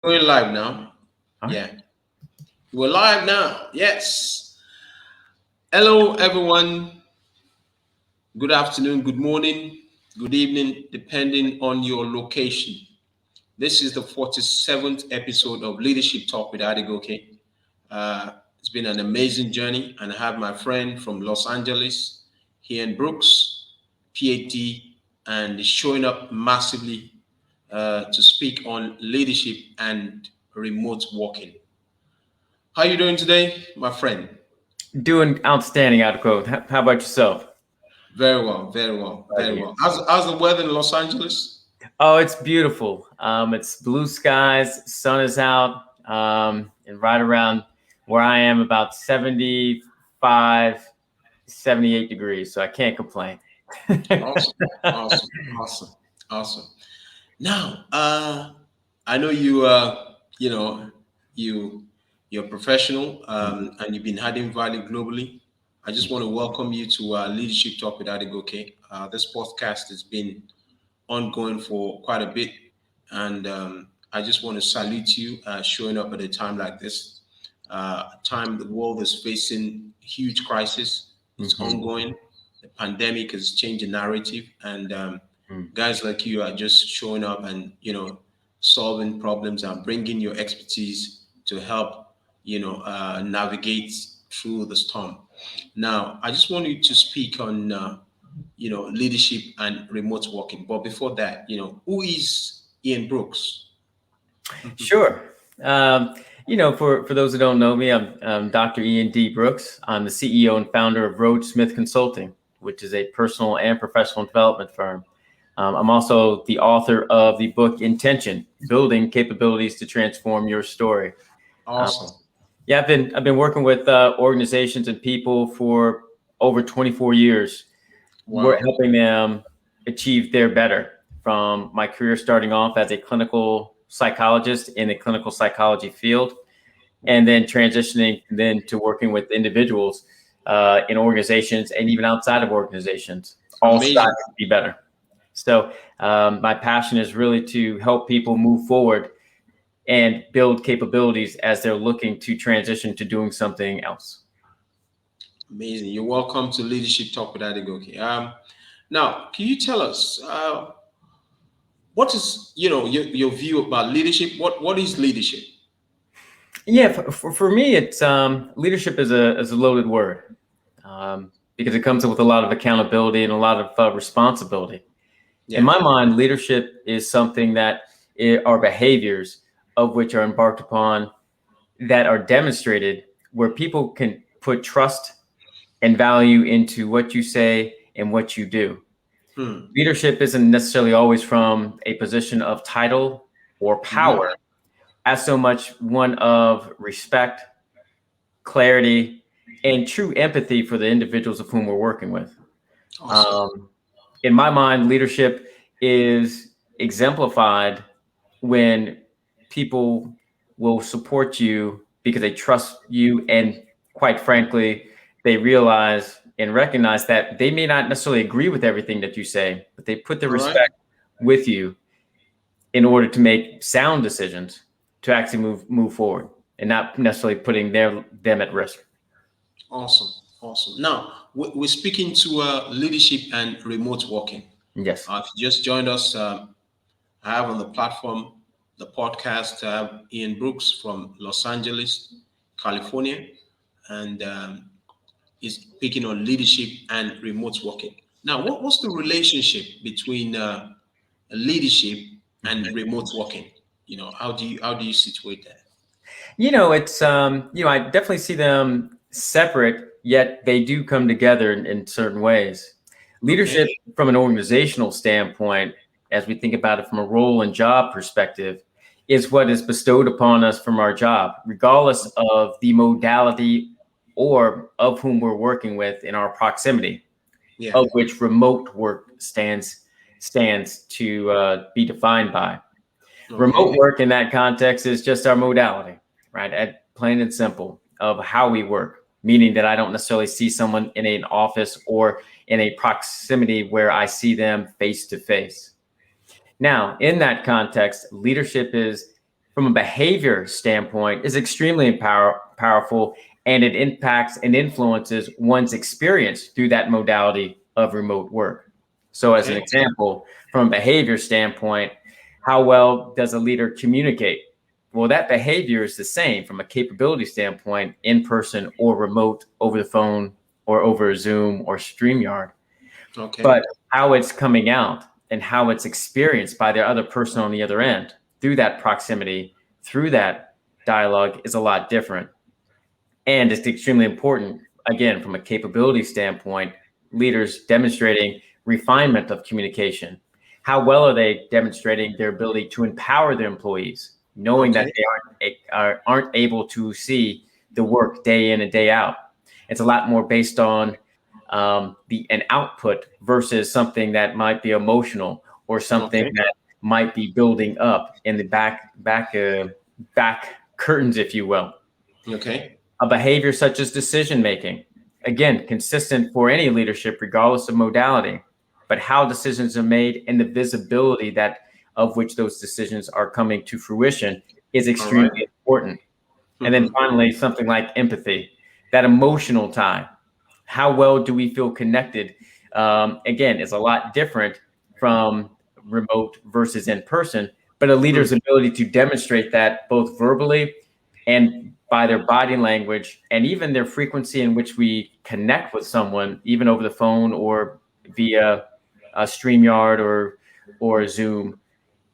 Going live now. All right. Yeah, we're live now. Yes. Hello, everyone. Good afternoon, good morning, good evening, depending on your location. This is the 47th episode of Leadership Talk with Adigoke. It's been an amazing journey, and I have my friend from Los Angeles, here in Brooks, PhD, and is showing up massively to speak on leadership and remote working. How you doing today, my friend? Doing outstanding, Outquote. How about yourself? Very well, very well, Glad to very hear. well. How's the weather in Los Angeles? Oh, it's beautiful. It's blue skies, sun is out, and right around where I am, about 75, 78 degrees. So I can't complain. Awesome, awesome, awesome, awesome. Now, I know you. You know, you you're a professional, and you've been adding value globally. I just want to welcome you to Leadership Talk with Adigoke. This podcast has been ongoing for quite a bit, and I just want to salute you showing up at a time like this. A time the world is facing huge crisis. It's Mhm. ongoing. The pandemic has changed the narrative, and Mm. guys like you are just showing up and solving problems and bringing your expertise to help navigate through the storm. Now, I just want you to speak on leadership and remote working. But before that, who is Ian Brooks? Sure. For those who don't know me, I'm Dr. Ian D. Brooks. I'm the CEO and founder of Road Smith Consulting, which is a personal and professional development firm. I'm also the author of the book Intention: Building Capabilities to Transform Your Story. Um, Awesome. yeah, I've been working with organizations and people for over 24 years. We're Wow. helping them achieve their better. From my career starting off as a clinical psychologist in the clinical psychology field, and then transitioning then to working with individuals in organizations and even outside of organizations, all striving Amazing. to be better. So my passion is really to help people move forward and build capabilities as they're looking to transition to doing something else. Amazing. You're welcome to Leadership Talk with Adigoke. Now, can you tell us what is your view about leadership? What is leadership? Yeah, for me, it's leadership is a loaded word because it comes with a lot of accountability and a lot of responsibility. In Yeah. my mind, leadership is something that are behaviors of which are embarked upon that are demonstrated where people can put trust and value into what you say and what you do. Hmm. Leadership isn't necessarily always from a position of title or Hmm. power, as so much one of respect, clarity, and true empathy for the individuals of whom we're working with. Awesome. Um, in my mind, leadership is exemplified when people will support you because they trust you, and quite frankly, they realize and recognize that they may not necessarily agree with everything that you say, but they put the All right. respect with you in order to make sound decisions to actually move forward and not necessarily putting them at risk. Awesome. Awesome. Now, we're speaking to leadership and remote working. Yes. If you just joined us, I have on the platform the podcast Ian Brooks from Los Angeles, California, and he's speaking on leadership and remote working. Now, what's the relationship between leadership and remote working? How do you situate that? It's I definitely see them separate, yet they do come together in certain ways. Okay. Leadership from an organizational standpoint, as we think about it from a role and job perspective, is what is bestowed upon us from our job, regardless of the modality or of whom we're working with in our proximity, Yeah. of which remote work stands to be defined by. Remote Okay. work in that context is just our modality, right? At plain and simple of how we work, meaning that I don't necessarily see someone in an office or in a proximity where I see them face to face. Now, in that context, leadership is from a behavior standpoint is extremely powerful, and it impacts and influences one's experience through that modality of remote work. So as an example, from a behavior standpoint, how well does a leader communicate? Well, that behavior is the same from a capability standpoint, in person or remote, over the phone or over Zoom or StreamYard. Okay. But how it's coming out and how it's experienced by the other person on the other end through that proximity, through that dialogue is a lot different. And it's extremely important, again, from a capability standpoint, leaders demonstrating refinement of communication. How well are they demonstrating their ability to empower their employees, knowing that they aren't able to see the work day in and day out? It's a lot more based on an output versus something that might be emotional or something that might be building up in the back curtains, if you will. Okay. A behavior such as decision making, again, consistent for any leadership, regardless of modality, but how decisions are made and the visibility of which those decisions are coming to fruition is extremely important. And then finally, something like empathy, that emotional tie. How well do we feel connected? Again, is a lot different from remote versus in person, but a leader's ability to demonstrate that both verbally and by their body language and even their frequency in which we connect with someone, even over the phone or via a StreamYard or Zoom,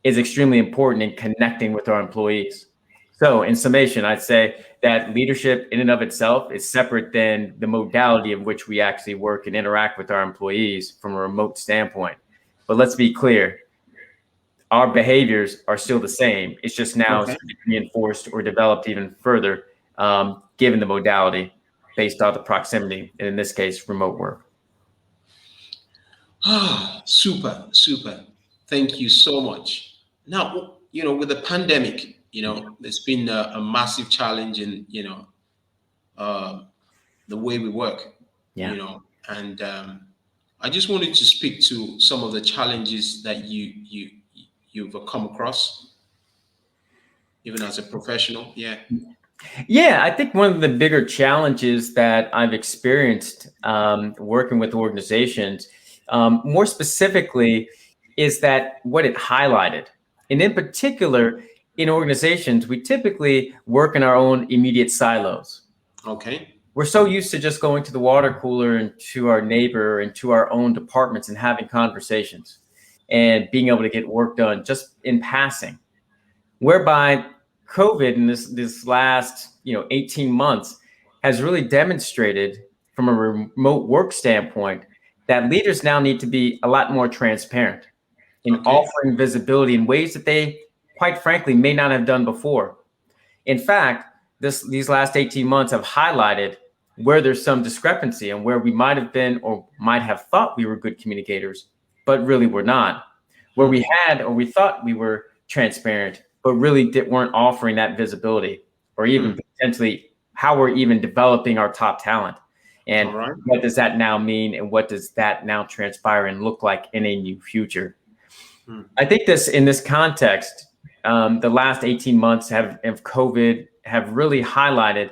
is extremely important in connecting with our employees. So in summation, I'd say that leadership in and of itself is separate than the modality in which we actually work and interact with our employees from a remote standpoint. But let's be clear, our behaviors are still the same. It's just now reinforced or developed even further, given the modality based on the proximity, and in this case, remote work. Super. Thank you so much. Now, with the pandemic, there's been a massive challenge in, the way we work, and I just wanted to speak to some of the challenges that you've come across, even as a professional. Yeah, I think one of the bigger challenges that I've experienced working with organizations, more specifically, is that what it highlighted. And in particular, in organizations, we typically work in our own immediate silos. Okay. We're so used to just going to the water cooler and to our neighbor and to our own departments and having conversations and being able to get work done just in passing. Whereby COVID in this last 18 months has really demonstrated from a remote work standpoint that leaders now need to be a lot more transparent in offering visibility in ways that they, quite frankly, may not have done before. In fact, these last 18 months have highlighted where there's some discrepancy and where we might have been or might have thought we were good communicators, but really we're not. Where we had or we thought we were transparent, but really weren't offering that visibility, or even potentially how we're even developing our top talent. And what does that now mean? And what does that now transpire and look like in a new future? I think in this context, the last 18 months of COVID have really highlighted,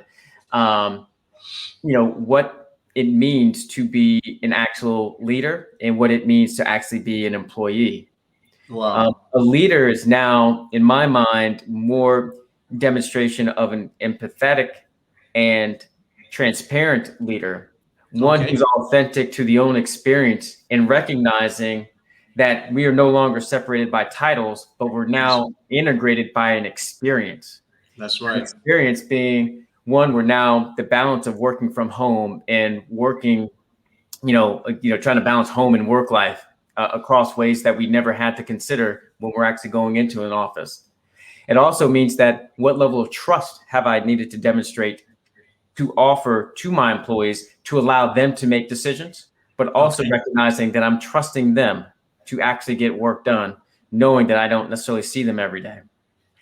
what it means to be an actual leader and what it means to actually be an employee. Wow. A leader is now, in my mind, more demonstration of an empathetic and transparent leader, one who's authentic to the own experience and recognizing that we are no longer separated by titles, but we're now integrated by an experience. That's right. Experience being one, we're now the balance of working from home and working, trying to balance home and work life across ways that we never had to consider when we're actually going into an office. It also means that what level of trust have I needed to demonstrate to offer to my employees to allow them to make decisions, but also recognizing that I'm trusting them to actually get work done, knowing that I don't necessarily see them every day.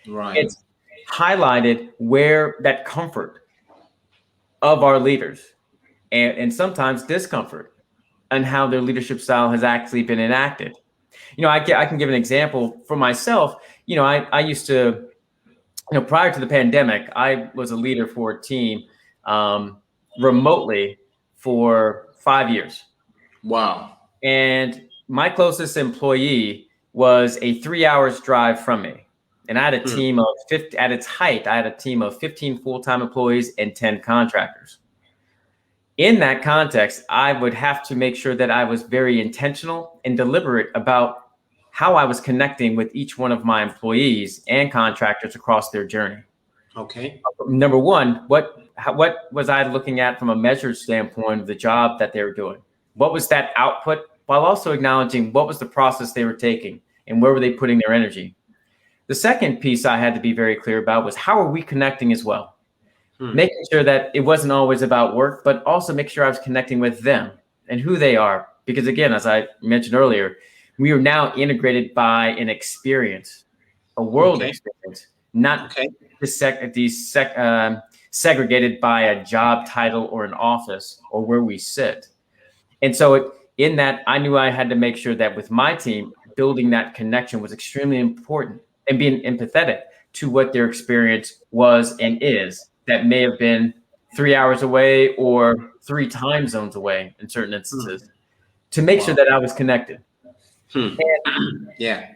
Right. It's highlighted where that comfort of our leaders and sometimes discomfort and how their leadership style has actually been enacted. I can give an example for myself. I used to prior to the pandemic, I was a leader for a team remotely for 5 years. Wow. And my closest employee was a 3 hours drive from me. And I had a team of 50, at its height, I had a team of 15 full-time employees and 10 contractors. In that context, I would have to make sure that I was very intentional and deliberate about how I was connecting with each one of my employees and contractors across their journey. Okay. Number one, what was I looking at from a measured standpoint of the job that they were doing? What was that output? While also acknowledging what was the process they were taking and where were they putting their energy. The second piece I had to be very clear about was how are we connecting as well? Making sure that it wasn't always about work, but also make sure I was connecting with them and who they are. Because again, as I mentioned earlier, we are now integrated by an experience, a world experience, not segregated by a job title or an office or where we sit. And so in that, I knew I had to make sure that with my team, building that connection was extremely important and being empathetic to what their experience was and is that may have been 3 hours away or 3 time zones away in certain instances to make sure that I was connected. Yeah.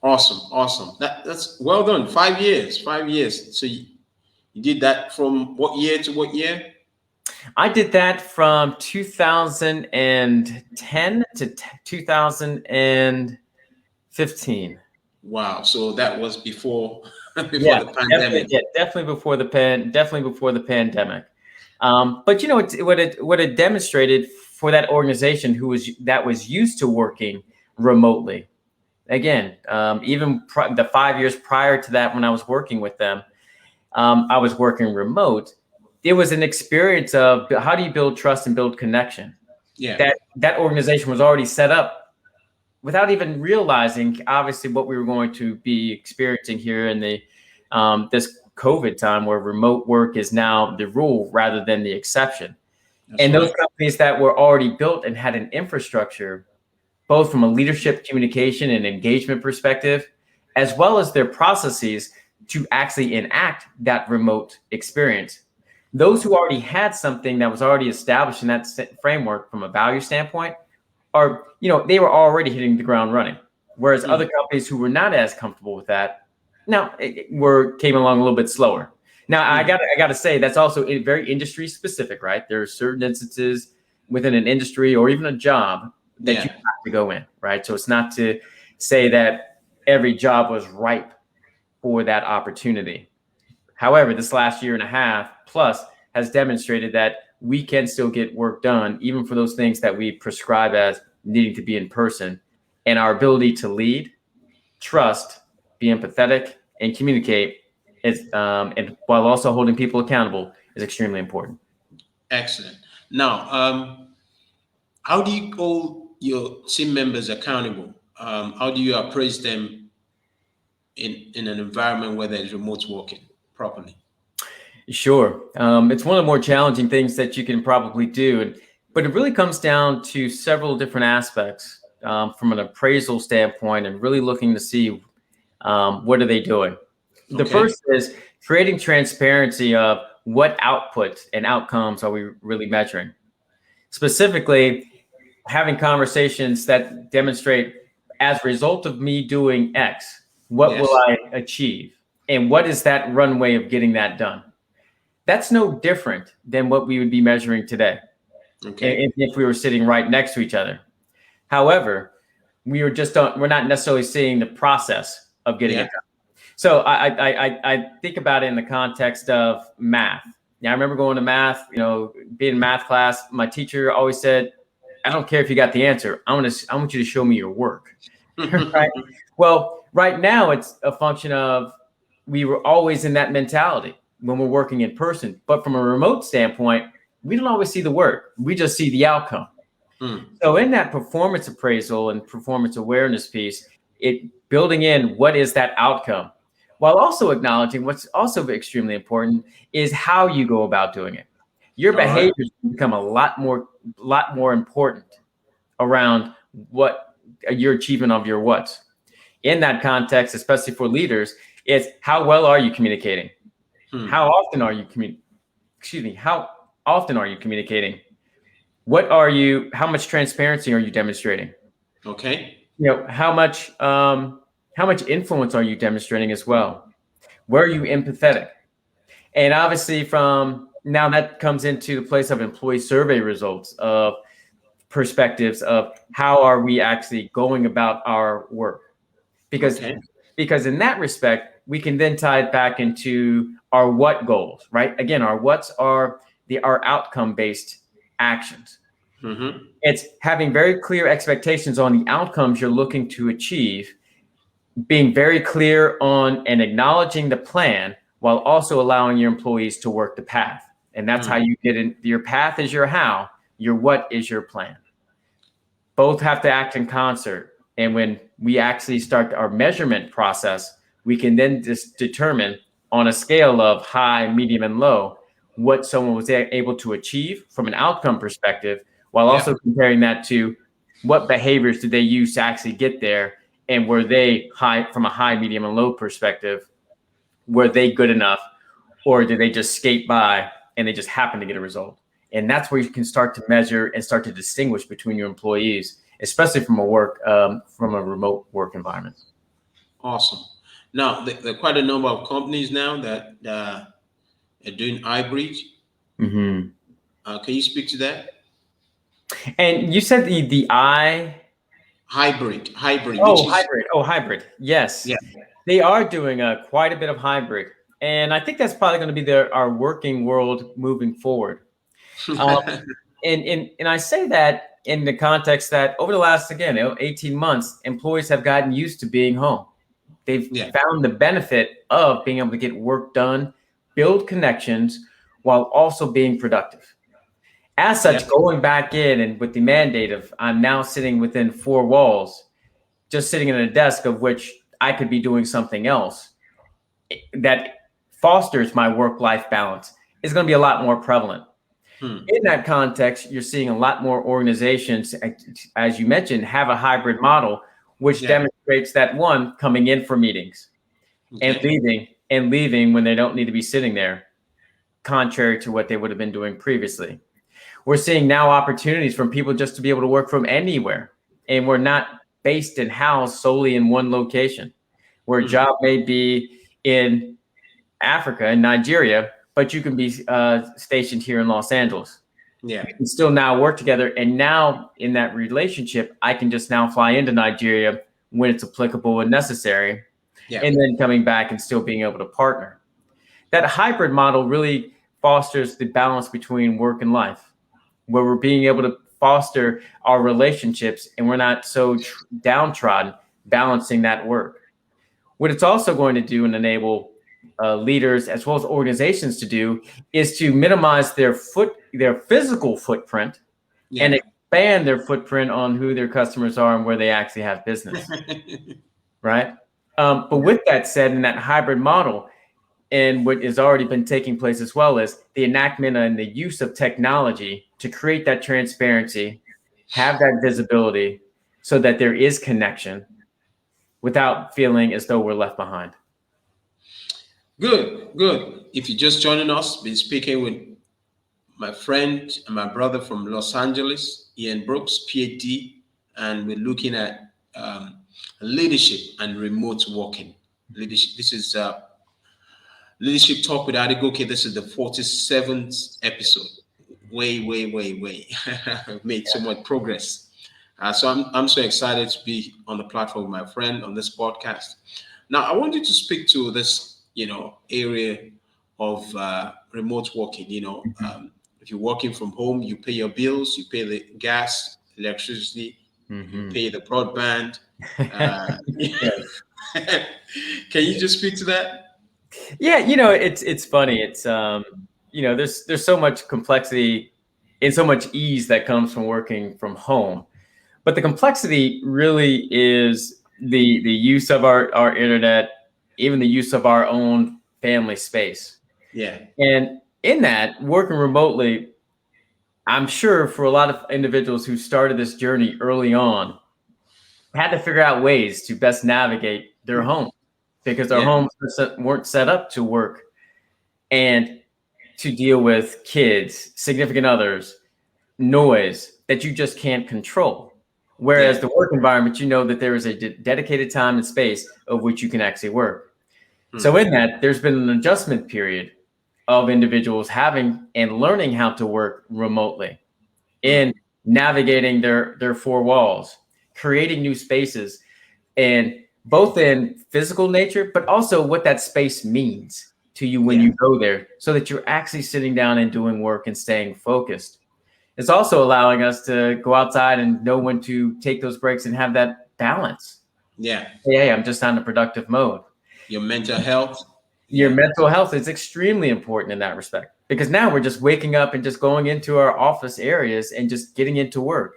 Awesome. That's well done. 5 years. 5 years. So you did that from what year to what year? I did that from 2010 to 2015. Wow. So that was before the pandemic. Definitely before the pandemic. But you know, what it demonstrated for that organization that was used to working remotely. Again, even the 5 years prior to that, when I was working with them, I was working remote. It was an experience of how do you build trust and build connection. Yeah. That organization was already set up without even realizing, obviously, what we were going to be experiencing here in the this COVID time, where remote work is now the rule rather than the exception. Those companies that were already built and had an infrastructure, both from a leadership, communication, and engagement perspective, as well as their processes to actually enact that remote experience. Those who already had something that was already established in that framework from a value standpoint they were already hitting the ground running. Whereas other companies who were not as comfortable with that, came along a little bit slower. Now, I got to say, that's also very industry specific, right? There are certain instances within an industry or even a job that you have to go in, right? So it's not to say that every job was ripe for that opportunity. However, this last year and a half plus has demonstrated that we can still get work done, even for those things that we prescribe as needing to be in person. And our ability to lead, trust, be empathetic, and communicate and while also holding people accountable is extremely important. Excellent. Now, how do you hold your team members accountable? How do you appraise them in an environment where there's remote working properly? Sure. It's one of the more challenging things that you can probably do. But it really comes down to several different aspects from an appraisal standpoint and really looking to see what are they doing. The first is creating transparency of what outputs and outcomes are we really measuring. Specifically, having conversations that demonstrate as a result of me doing X, what will I achieve? And what is that runway of getting that done? That's no different than what we would be measuring today. If we were sitting right next to each other. However, we're not necessarily seeing the process of getting it done. So I think about it in the context of math. I remember going to math, being in math class, my teacher always said, I don't care if you got the answer. I want you to show me your work. Right? Well, right now it's a function of we were always in that mentality when we're working in person. But from a remote standpoint, we don't always see the work. We just see the outcome. So in that performance appraisal and performance awareness piece, building in what is that outcome, while also acknowledging what's also extremely important is how you go about doing it. Your behaviors become a lot more important around what your achievement of your what's. In that context, especially for leaders, It's how well are you communicating? Hmm. How often are you how often are you communicating? How much transparency are you demonstrating? Okay. How much influence are you demonstrating as well? Where are you empathetic? And obviously from now that comes into the place of employee survey results of perspectives of how are we actually going about our work? Because Okay. because in that respect, we can then tie it back into our what goals, right? Again, our what's are our outcome-based actions. Mm-hmm. It's having very clear expectations on the outcomes you're looking to achieve, being very clear on and acknowledging the plan while also allowing your employees to work the path. And that's how you get in. Your path is your how, your what is your plan. Both have to act in concert. And when we actually start our measurement process, we can then just determine on a scale of high, medium, and low what someone was able to achieve from an outcome perspective, while also comparing that to what behaviors did they use to actually get there, and were they high from a high, medium, and low perspective? Were they good enough, or did they just skate by and they just happen to get a result? And that's where you can start to measure and start to distinguish between your employees, especially from a remote work environment. Awesome. Now, there are quite a number of companies now that are doing hybrid. Mm-hmm. Can you speak to that? And you said the Hybrid. Hybrid. Yes, Yeah. they are doing quite a bit of hybrid, and I think that's probably going to be our working world moving forward. And I say that in the context that over the last, again, 18 months, employees have gotten used to being home. They've found the benefit of being able to get work done, build connections, while also being productive. As such, going back in and with the mandate of I'm now sitting within four walls, just sitting at a desk of which I could be doing something else that fosters my work-life balance is going to be a lot more prevalent. In that context, you're seeing a lot more organizations, as you mentioned, have a hybrid model, which demonstrates that one, coming in for meetings and leaving when they don't need to be sitting there, contrary to what they would have been doing previously. We're seeing now opportunities from people just to be able to work from anywhere. And we're not based and housed solely in one location, where a job may be in Africa and Nigeria, but you can be stationed here in Los Angeles. Yeah. We can still now work together. And now in that relationship, I can just now fly into Nigeria when it's applicable and necessary, and then coming back and still being able to partner. That hybrid model really fosters the balance between work and life, where we're being able to foster our relationships and we're not so downtrodden balancing that work. What it's also going to do and enable leaders as well as organizations to do is to minimize their physical footprint and expand their footprint on who their customers are and where they actually have business. Right. But with that said, in that hybrid model, and what has already been taking place as well is the enactment and the use of technology to create that transparency, have that visibility so that there is connection without feeling as though we're left behind. Good. If you're just joining us, been speaking with my friend and my brother from Los Angeles, Ian Brooks, PhD, and we're looking at leadership and remote working. Leadership. This is Leadership Talk with Adegoke. This is the 47th episode. Way. I've made so much progress. So I'm so excited to be on the platform with my friend on this podcast. Now, I want you to speak to this, area of remote working. If you're working from home, you pay your bills, you pay the gas, electricity, you pay the broadband. Can you just speak to that? Yeah, it's funny. It's there's so much complexity and so much ease that comes from working from home. But the complexity really is the use of our internet, even the use of our own family space. Yeah. And in that, working remotely, I'm sure for a lot of individuals who started this journey early on, had to figure out ways to best navigate their home. because our homes weren't set up to work and to deal with kids, significant others, noise that you just can't control. Whereas the work environment, you know that there is a dedicated time and space of which you can actually work. So in that, there's been an adjustment period of individuals having and learning how to work remotely, in navigating their four walls, creating new spaces, and both in physical nature, but also what that space means to you when you go there, so that you're actually sitting down and doing work and staying focused. It's also allowing us to go outside and know when to take those breaks and have that balance. Hey, I'm just on a productive mode. Your mental health. Your mental health is extremely important in that respect, because now we're just waking up and just going into our office areas and just getting into work.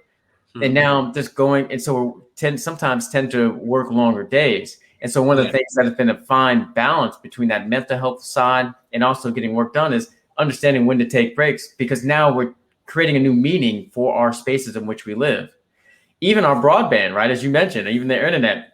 And now just going, and so we sometimes tend to work longer days. And so one of the things that has been a fine balance between that mental health side and also getting work done is understanding when to take breaks, because now we're creating a new meaning for our spaces in which we live. Even our broadband, right? As you mentioned, even the internet.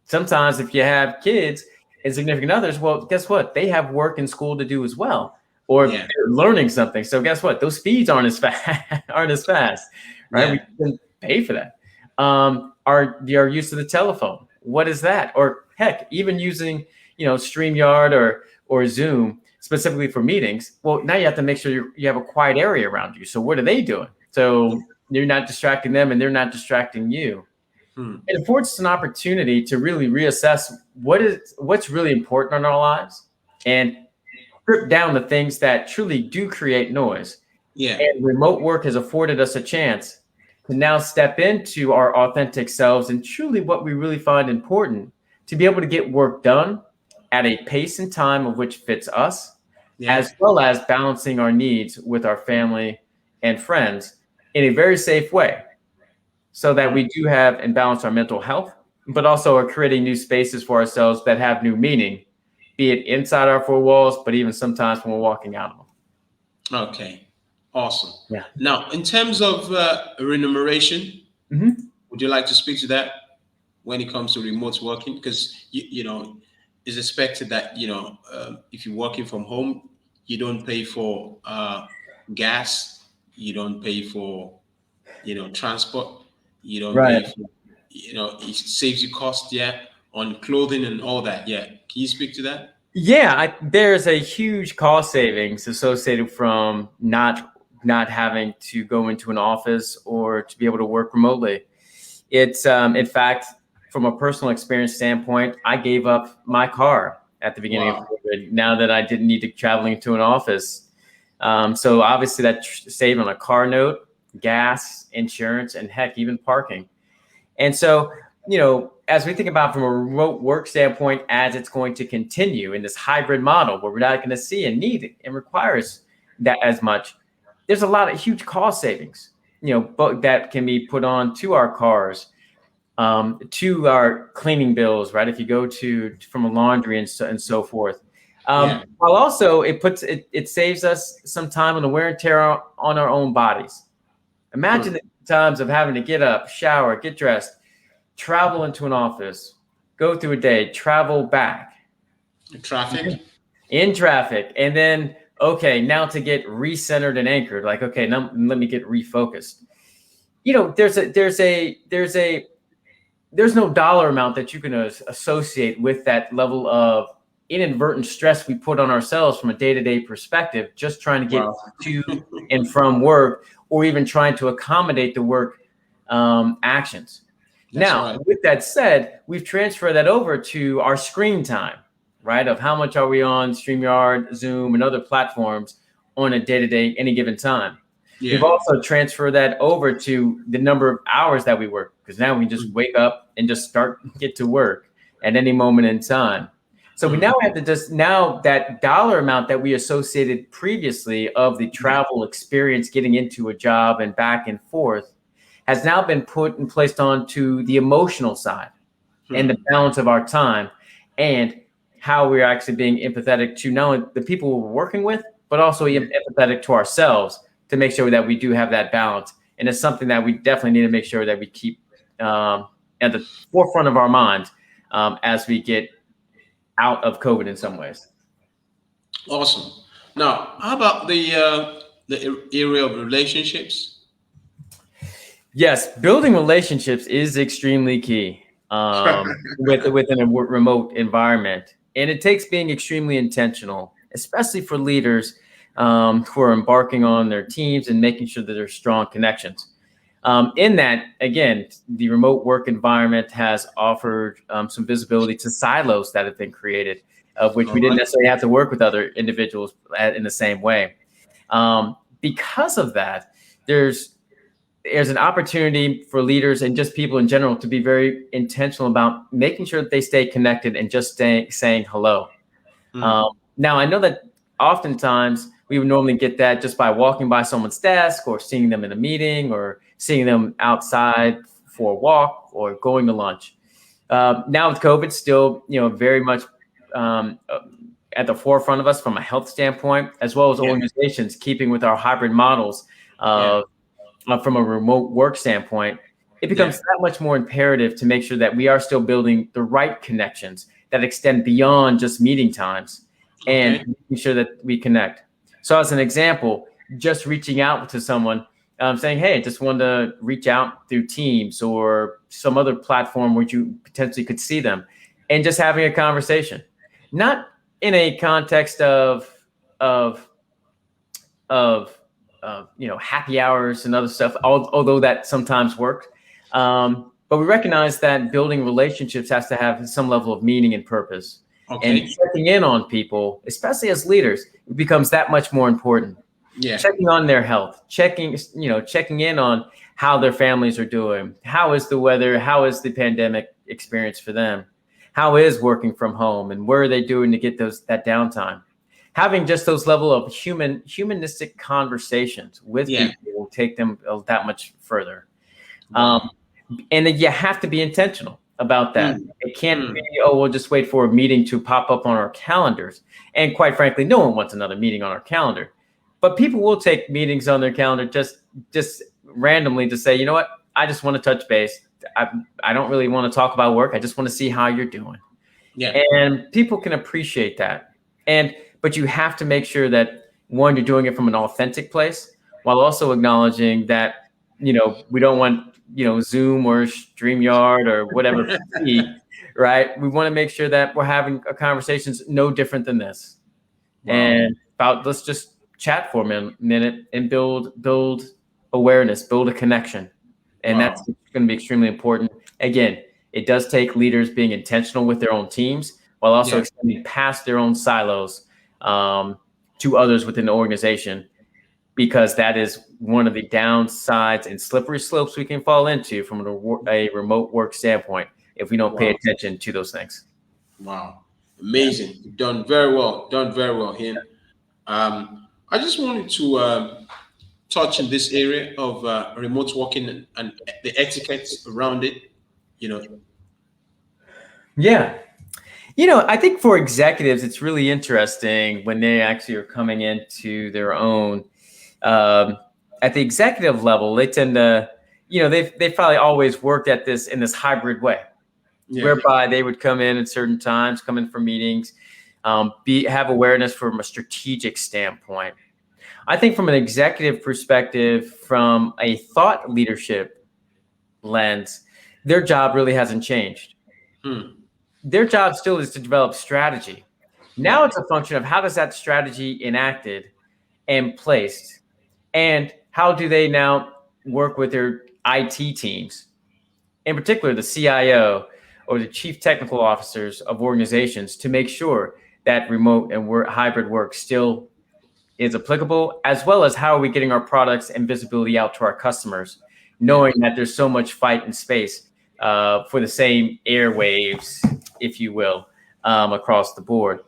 Sometimes if you have kids and significant others, well, guess what? They have work and school to do as well, or they're learning something. So guess what? Those speeds aren't as fast, right? We can pay for that. Our use of the telephone. What is that? Or heck, even using, StreamYard or Zoom specifically for meetings. Well, now you have to make sure you have a quiet area around you. So what are they doing? So you're not distracting them and they're not distracting you. It affords us an opportunity to really reassess what's really important in our lives and strip down the things that truly do create noise. And remote work has afforded us a chance to now step into our authentic selves and truly what we really find important, to be able to get work done at a pace and time of which fits us, as well as balancing our needs with our family and friends in a very safe way, so that we do have and balance our mental health, but also are creating new spaces for ourselves that have new meaning, be it inside our four walls, but even sometimes when we're walking out of them. Okay, awesome. Now, in terms of remuneration, would you like to speak to that when it comes to remote working? Because, it's expected that, if you're working from home, you don't pay for gas, you don't pay for, transport. You don't pay for, it saves you cost, on clothing and all that. Can you speak to that? There's a huge cost savings associated from not having to go into an office or to be able to work remotely. It's, in fact, from a personal experience standpoint, I gave up my car at the beginning of COVID, now that I didn't need to traveling to an office. So obviously that saved on a car note, gas, insurance, and heck, even parking. And so, as we think about from a remote work standpoint, as it's going to continue in this hybrid model where we're not going to see and need and requires that as much, there's a lot of huge cost savings, that can be put on to our cars, to our cleaning bills, right? If you go from a laundry and so forth. While also it saves us some time on the wear and tear on our own bodies. Imagine the times of having to get up, shower, get dressed, travel into an office, go through a day, travel back. In traffic. And then, now to get recentered and anchored, like, now let me get refocused. There's no dollar amount that you can associate with that level of inadvertent stress we put on ourselves from a day-to-day perspective, just trying to get to and from work, or even trying to accommodate the work actions. With that said, we've transferred that over to our screen time, right? Of how much are we on StreamYard, Zoom, and other platforms on a day-to-day, any given time. We've also transferred that over to the number of hours that we work, because now we just wake up and just get to work at any moment in time. So we now have to now that dollar amount that we associated previously of the travel experience, getting into a job and back and forth, has now been put and placed onto the emotional side and the balance of our time, and how we're actually being empathetic to not only the people we're working with, but also empathetic to ourselves, to make sure that we do have that balance. And it's something that we definitely need to make sure that we keep at the forefront of our minds as we get out of COVID in some ways. Awesome. Now, how about the area of relationships? Yes, building relationships is extremely key within a remote environment, and it takes being extremely intentional, especially for leaders who are embarking on their teams and making sure that there's strong connections. In that, again, the remote work environment has offered some visibility to silos that have been created, of which we didn't necessarily have to work with other individuals in the same way. Because of that, there's an opportunity for leaders and just people in general to be very intentional about making sure that they stay connected and just saying hello. Now, I know that oftentimes we would normally get that just by walking by someone's desk or seeing them in a meeting or seeing them outside for a walk or going to lunch. Now with COVID still, very much at the forefront of us from a health standpoint, as well as organizations keeping with our hybrid models from a remote work standpoint, it becomes that much more imperative to make sure that we are still building the right connections that extend beyond just meeting times and making sure that we connect. So as an example, just reaching out to someone, saying, hey, just wanted to reach out through Teams or some other platform where you potentially could see them, and just having a conversation, not in a context of happy hours and other stuff, although that sometimes worked. But we recognize that building relationships has to have some level of meaning and purpose. And checking in on people, especially as leaders, becomes that much more important. Checking on their health, checking in on how their families are doing. How is the weather? How is the pandemic experience for them? How is working from home, and what are they doing to get that downtime? Having just those level of humanistic conversations with people will take them that much further. And then you have to be intentional about that. It can't be, we'll just wait for a meeting to pop up on our calendars. And quite frankly, no one wants another meeting on our calendar. But people will take meetings on their calendar just randomly to say, you know what, I just want to touch base. I don't really want to talk about work. I just want to see how you're doing. And people can appreciate that. But you have to make sure that, one, you're doing it from an authentic place, while also acknowledging that, we don't want, Zoom or StreamYard or whatever, right? We want to make sure that we're having a conversations no different than this. And let's just chat for a minute and build awareness, build a connection. And that's going to be extremely important. Again, it does take leaders being intentional with their own teams, while also extending past their own silos to others within the organization, because that is one of the downsides and slippery slopes we can fall into from a remote work standpoint if we don't pay attention to those things. Wow. Amazing. You've done very well. Hen. I just wanted to touch in this area of remote working and the etiquette around it, Yeah. I think for executives, it's really interesting when they actually are coming into their own. At the executive level, they tend to, they've probably always worked at this in this hybrid way, whereby they would come in at certain times, come in for meetings, have awareness from a strategic standpoint. I think from an executive perspective, from a thought leadership lens, their job really hasn't changed. Their job still is to develop strategy. Now it's a function of how does that strategy enacted and placed, and how do they now work with their IT teams, in particular the CIO or the chief technical officers of organizations, to make sure that remote and hybrid work still is applicable, as well as how are we getting our products and visibility out to our customers, knowing that there's so much fight and space for the same airwaves, if you will, across the board.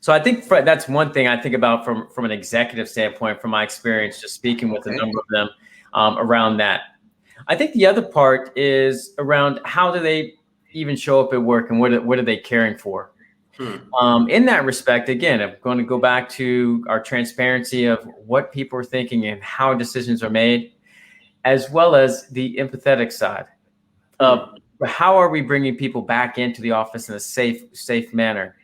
So I think that's one thing I think about from an executive standpoint, from my experience, just speaking with a number of them around that. I think the other part is around how do they even show up at work, and what are they caring for? In that respect, again, I'm going to go back to our transparency of what people are thinking and how decisions are made, as well as the empathetic side of but how are we bringing people back into the office in a safe manner?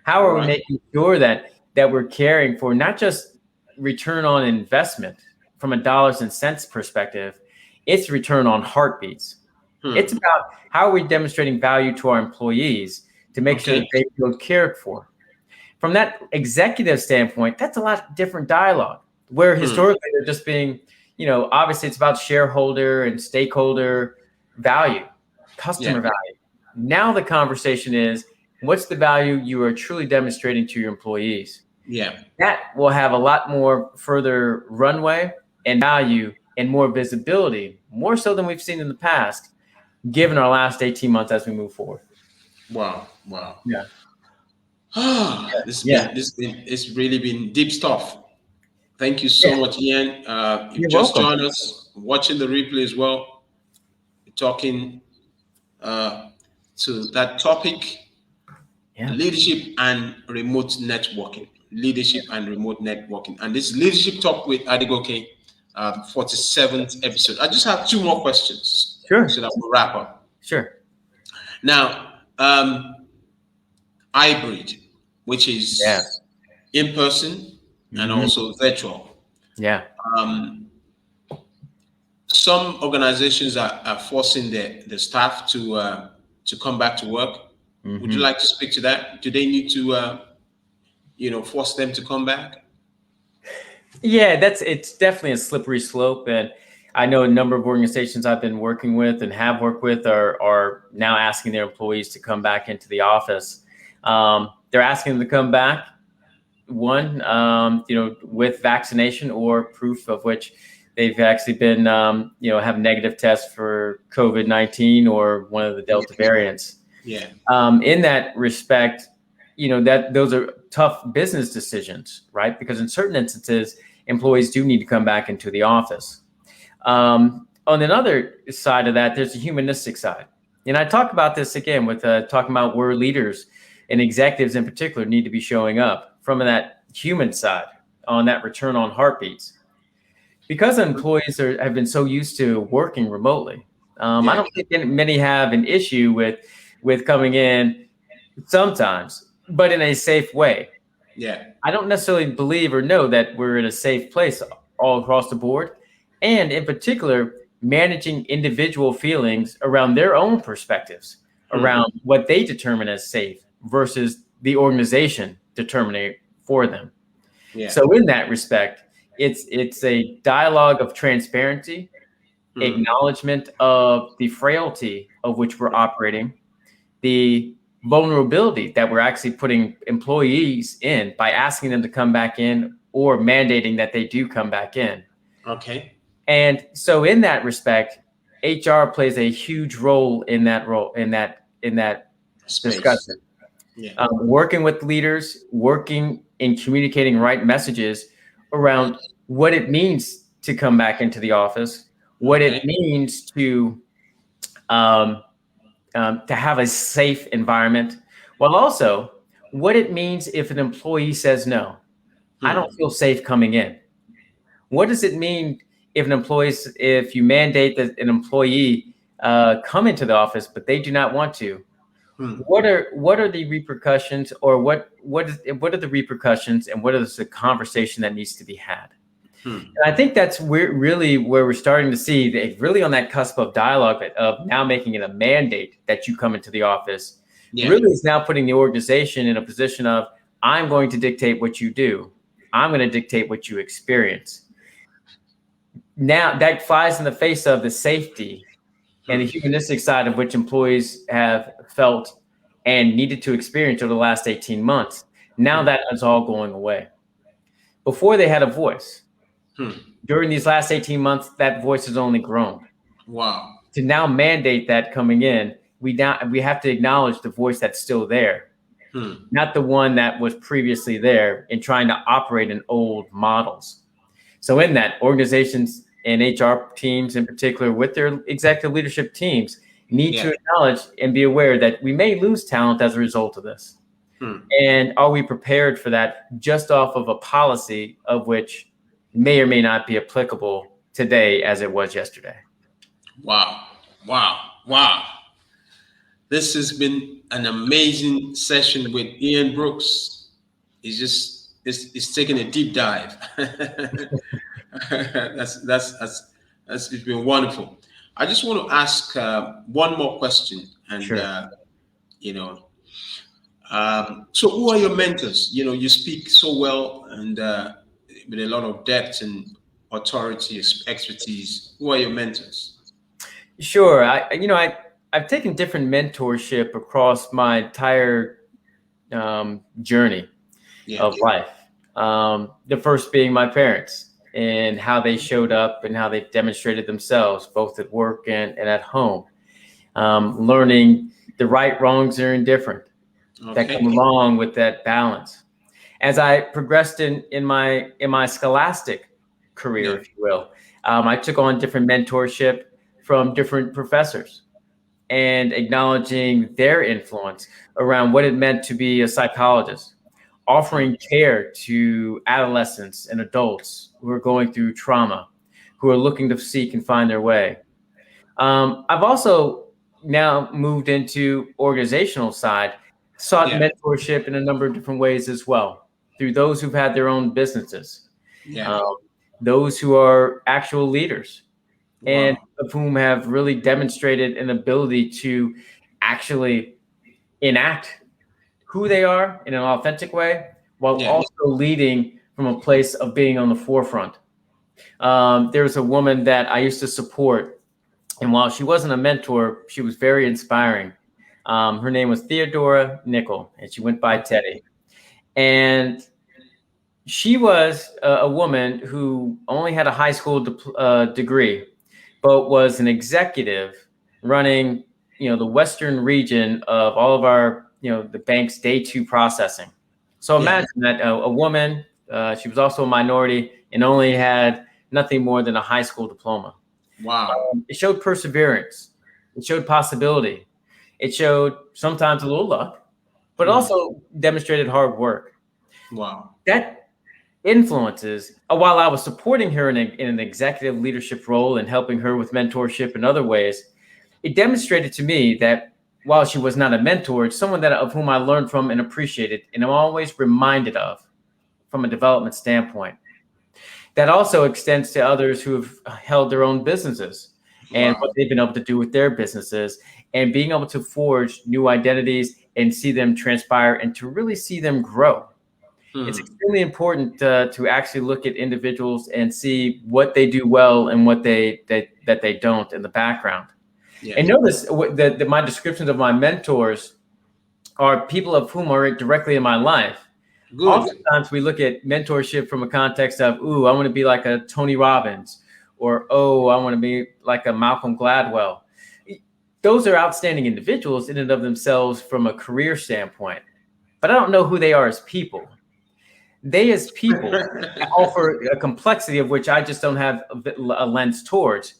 How are we making sure that we're caring for not just return on investment from a dollars and cents perspective, it's return on heartbeats. It's about how are we demonstrating value to our employees to make sure that they feel cared for. From that executive standpoint, that's a lot different dialogue, where historically they're just being, obviously it's about shareholder and stakeholder value, customer value. Now the conversation is, what's the value you are truly demonstrating to your employees? Yeah. That will have a lot more further runway and value and more visibility, more so than we've seen in the past, given our last 18 months as we move forward. Wow. Yeah. It's really been deep stuff. Thank you so much, Ian. You've just joined us, watching the replay as well. We're talking to that topic, leadership and remote networking. And this leadership talk with Adegoke, 47th episode. I just have 2 more questions. Sure. So that we'll wrap up. Sure. Now, hybrid, which is in person and also virtual. Yeah. Some organizations are forcing the staff to come back to work. Would you like to speak to that? Do they need to, force them to come back? Yeah, it's definitely a slippery slope, and I know a number of organizations I've been working with and have worked with are now asking their employees to come back into the office. They're asking them to come back, with vaccination or proof of which they've actually been, have negative tests for COVID-19 or one of the Delta variants. Yeah. In that respect, that those are tough business decisions, right? Because in certain instances, employees do need to come back into the office. On another side of that, there's a humanistic side. And I talk about this again with talking about where leaders and executives in particular need to be showing up from that human side on that return on heartbeats. Because employees have been so used to working remotely, I don't think many have an issue with coming in sometimes, but in a safe way. Yeah. I don't necessarily believe or know that we're in a safe place all across the board. And in particular, managing individual feelings around their own perspectives, around what they determine as safe versus the organization determining for them. Yeah. So in that respect, it's a dialogue of transparency, acknowledgement of the frailty of which we're operating, the vulnerability that we're actually putting employees in by asking them to come back in or mandating that they do come back in. Okay. And so in that respect, HR plays a huge role in that Space. Discussion. Yeah. Working with leaders, working in communicating right messages around what it means to come back into the office, what it means to have a safe environment, while also what it means if an employee says, no, I don't feel safe coming in. What does it mean if you mandate that an employee come into the office, but they do not want to? What are the repercussions, or what are the repercussions, and what is the conversation that needs to be had? And I think that's really where we're starting to see really on that cusp of dialogue of now making it a mandate that you come into the office. Really is now putting the organization in a position of, I'm going to dictate what you do. I'm going to dictate what you experience. Now that flies in the face of the safety and the humanistic side of which employees have felt and needed to experience over the last 18 months. Now that is all going away. Before they had a voice. During these last 18 months, that voice has only grown. Wow. To now mandate that coming in, we have to acknowledge the voice that's still there, not the one that was previously there in trying to operate in old models. So in that, organizations and HR teams in particular with their executive leadership teams need to acknowledge and be aware that we may lose talent as a result of this. And are we prepared for that just off of a policy of which may or may not be applicable today as it was yesterday? Wow. This has been an amazing session with Ian Brooks. It's taking a deep dive. That's it's been wonderful. I just want to ask one more question, and Sure. you know, so who are your mentors? You know, you speak so well and with a lot of depth and authority, expertise. Who are your mentors? Sure. I've taken different mentorship across my entire journey Yeah, of life. The first being my parents and how they showed up and how they've demonstrated themselves, both at work and at home. Learning the right, wrongs, or indifferent that come okay, along with that balance. As I progressed in my scholastic career, yeah, if you will, I took on different mentorship from different professors and acknowledging their influence around what it meant to be a psychologist, offering care to adolescents and adults who are going through trauma, who are looking to seek and find their way. I've also now moved into organizational side, sought yeah, mentorship in a number of different ways as well, through those who've had their own businesses, yeah. um, those who are actual leaders, and Wow. of whom have really demonstrated an ability to actually enact who they are in an authentic way while Yeah, also leading from a place of being on the forefront. There's a woman that I used to support, and while she wasn't a mentor, she was very inspiring. Her name was Theodora Nickel, and she went by Teddy. And she was a woman who only had a high school degree, but was an executive running, the Western region of all of our, the bank's day two processing. So yeah. imagine that a woman, she was also a minority and only had nothing more than a high school diploma. Wow. It showed perseverance. It showed possibility. It showed sometimes a little luck, but Mhm. also demonstrated hard work. Wow. That influences, while I was supporting her in an executive leadership role and helping her with mentorship in other ways, it demonstrated to me that while she was not a mentor, it's someone that of whom I learned from and appreciated, and I'm always reminded of from a development standpoint. That also extends to others who have held their own businesses and what Wow. they've been able to do with their businesses and being able to forge new identities and see them transpire and to really see them grow. It's Hmm. extremely important to actually look at individuals and see what they do well and what that they don't in the background. Yeah. And notice that my descriptions of my mentors are people of whom are directly in my life. Good. Oftentimes we look at mentorship from a context of, ooh, I want to be like a Tony Robbins, or, oh, I want to be like a Malcolm Gladwell. Those are outstanding individuals in and of themselves from a career standpoint, but I don't know who they are as people. They as people offer a complexity of which I just don't have a lens towards.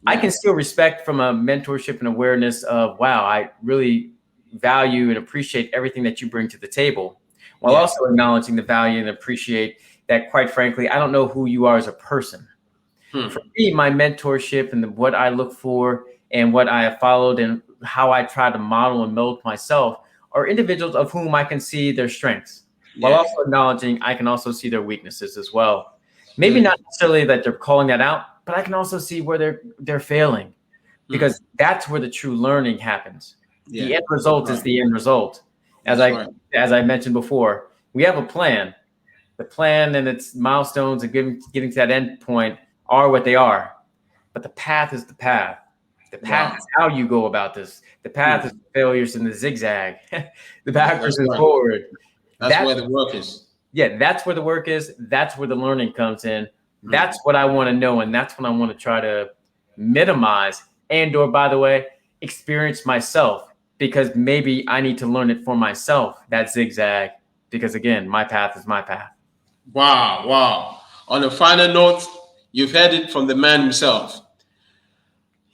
I Yeah. can still respect from a mentorship and awareness of, wow, I really value and appreciate everything that you bring to the table, while Yeah. also acknowledging the value and appreciate that, quite frankly, I don't know who you are as a person. For Hmm. me, my mentorship and what I look for and what I have followed and how I try to model and mold myself are individuals of whom I can see their strengths, while Yeah. also acknowledging I can also see their weaknesses as well. Maybe Good. not necessarily that they're calling that out, but I can also see where they're failing, Hmm. because that's where the true learning happens. The Yeah. end That's result is right. the end result. As That's I right. as I mentioned before, we have a plan. The plan and its milestones and getting to that end point are what they are. But the path is the path. The path Wow. is how you go about this. The path is Hmm. the failures and the zigzag, the That's backwards and right. forward. That's That's where the work is. Yeah, that's where the work is. That's where the learning comes in. Hmm. That's what I want to know, and that's what I want to try to minimize and/or, by the way, experience myself, because maybe I need to learn it for myself. That zigzag, because again, my path is my path. Wow. Wow. On a final note, you've heard it from the man himself.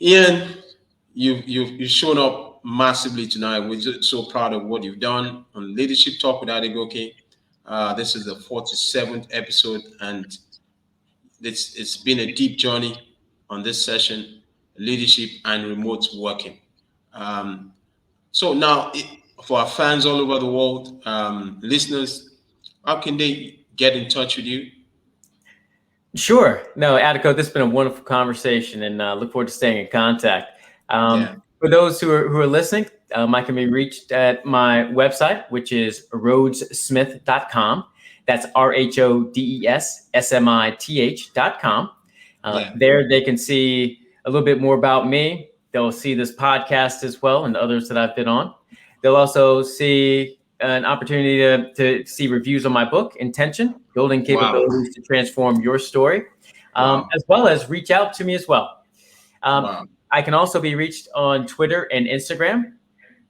Ian, you've shown up massively tonight. We're just so proud of what you've done on Leadership Talk with Adegoke. This is the 47th episode, and it's been a deep journey on this session, leadership and remote working. Um, So now, for our fans all over the world, listeners, how can they get in touch with you? Sure. No, Attico, this has been a wonderful conversation, and look forward to staying in contact. Yeah. For those who are listening, I can be reached at my website, which is rhodessmith.com. That's RHODESSMITH.com. There they can see a little bit more about me. They'll see this podcast as well and others that I've been on. They'll also see an opportunity to see reviews on my book, Intention, Building Capabilities to Transform Your Story, as well as reach out to me as well. I can also be reached on Twitter and Instagram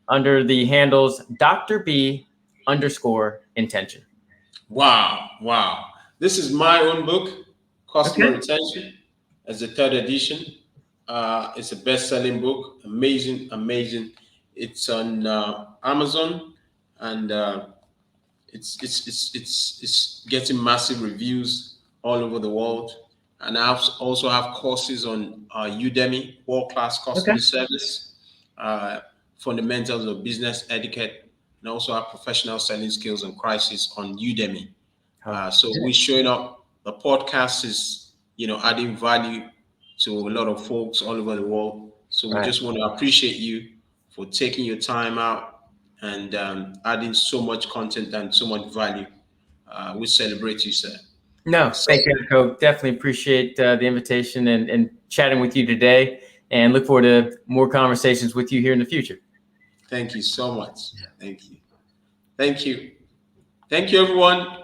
under the handles Dr. B_intention. Wow. This is my own book, Customer Retention, as the 3rd edition. It's a best-selling book. Amazing. It's on Amazon, and it's getting massive reviews all over the world. And I also have courses on Udemy, world-class customer service, fundamentals of business etiquette, and also have professional selling skills and crisis on Udemy. So we're showing up. The podcast is, adding value to a lot of folks all over the world. So we just want to appreciate you for taking your time out and adding so much content and so much value. We celebrate you, sir. No, thank you, Attico. Definitely appreciate the invitation and chatting with you today, and look forward to more conversations with you here in the future. Thank you so much. Thank you, everyone.